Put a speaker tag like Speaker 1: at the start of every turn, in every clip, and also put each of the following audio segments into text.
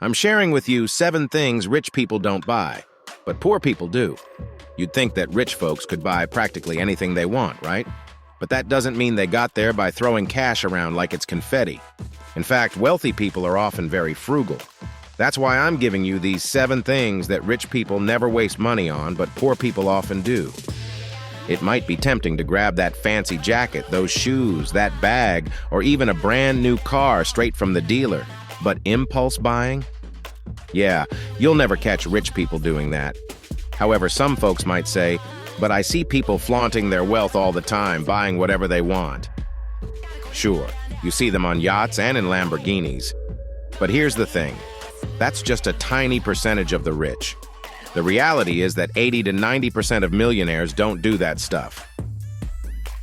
Speaker 1: I'm sharing with you 7 things rich people don't buy, but poor people do. You'd think that rich folks could buy practically anything they want, right? But that doesn't mean they got there by throwing cash around like it's confetti. In fact, wealthy people are often very frugal. That's why I'm giving you these 7 things that rich people never waste money on, but poor people often do. It might be tempting to grab that fancy jacket, those shoes, that bag, or even a brand new car straight from the dealer. But impulse buying? Yeah, you'll never catch rich people doing that. However, some folks might say, but I see people flaunting their wealth all the time, buying whatever they want. Sure, you see them on yachts and in Lamborghinis. But here's the thing. That's just a tiny percentage of the rich. The reality is that 80 to 90% of millionaires don't do that stuff.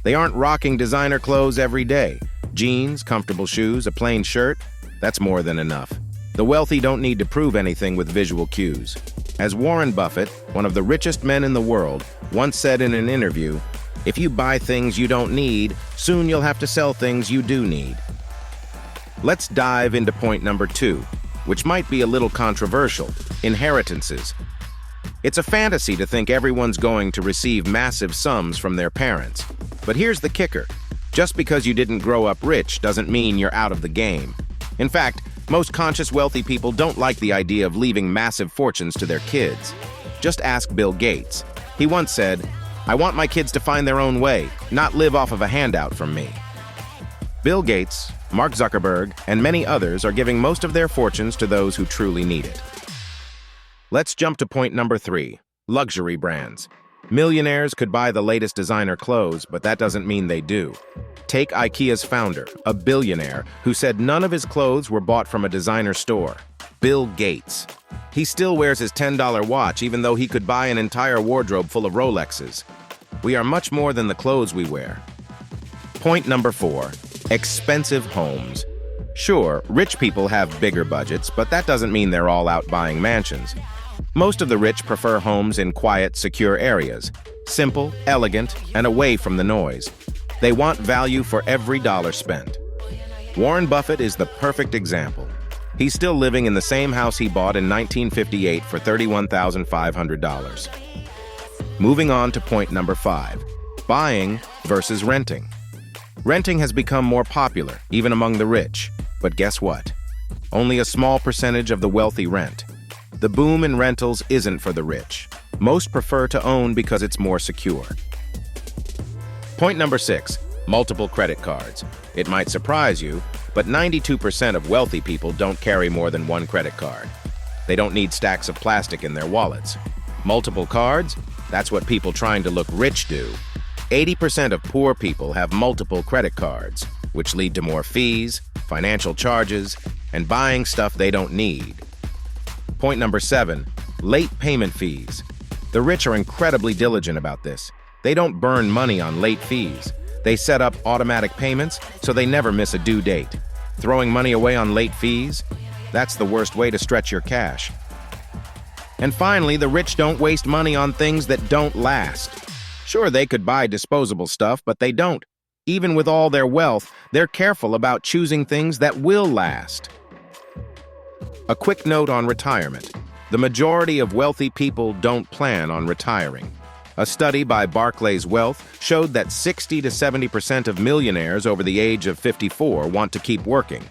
Speaker 1: They aren't rocking designer clothes every day. Jeans, comfortable shoes, a plain shirt, that's more than enough. The wealthy don't need to prove anything with visual cues. As Warren Buffett, one of the richest men in the world, once said in an interview, "If you buy things you don't need, soon you'll have to sell things you do need." Let's dive into point number 2, which might be a little controversial: inheritances. It's a fantasy to think everyone's going to receive massive sums from their parents. But here's the kicker. Just because you didn't grow up rich doesn't mean you're out of the game. In fact, most conscious wealthy people don't like the idea of leaving massive fortunes to their kids. Just ask Bill Gates. He once said, "I want my kids to find their own way, not live off of a handout from me." Bill Gates, Mark Zuckerberg, and many others are giving most of their fortunes to those who truly need it. Let's jump to point number 3, luxury brands. Millionaires could buy the latest designer clothes, but that doesn't mean they do. Take IKEA's founder, a billionaire, who said none of his clothes were bought from a designer store. Bill Gates. He still wears his $10 watch even though he could buy an entire wardrobe full of Rolexes. We are much more than the clothes we wear. Point number 4, expensive homes. Sure, rich people have bigger budgets, but that doesn't mean they're all out buying mansions. Most of the rich prefer homes in quiet, secure areas, simple, elegant, and away from the noise. They want value for every dollar spent. Warren Buffett is the perfect example. He's still living in the same house he bought in 1958 for $31,500. Moving on to point number 5, buying versus renting. Renting has become more popular, even among the rich. But guess what? Only a small percentage of the wealthy rent. The boom in rentals isn't for the rich. Most prefer to own because it's more secure. Point number 6, multiple credit cards. It might surprise you, but 92% of wealthy people don't carry more than one credit card. They don't need stacks of plastic in their wallets. Multiple cards? That's what people trying to look rich do. 80% of poor people have multiple credit cards, which lead to more fees, financial charges, and buying stuff they don't need. Point number 7, late payment fees. The rich are incredibly diligent about this. They don't burn money on late fees. They set up automatic payments so they never miss a due date. Throwing money away on late fees? That's the worst way to stretch your cash. And finally, the rich don't waste money on things that don't last. Sure, they could buy disposable stuff, but they don't. Even with all their wealth, they're careful about choosing things that will last. A quick note on retirement. The majority of wealthy people don't plan on retiring. A study by Barclays Wealth showed that 60 to 70% of millionaires over the age of 54 want to keep working.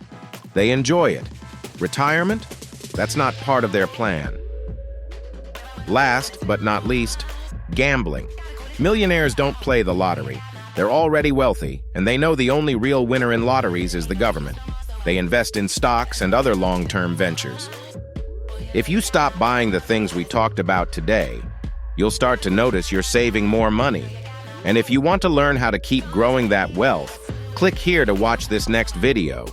Speaker 1: They enjoy it. Retirement? That's not part of their plan. Last but not least, gambling. Millionaires don't play the lottery. They're already wealthy, and they know the only real winner in lotteries is the government. They invest in stocks and other long-term ventures. If you stop buying the things we talked about today, you'll start to notice you're saving more money. And if you want to learn how to keep growing that wealth, click here to watch this next video.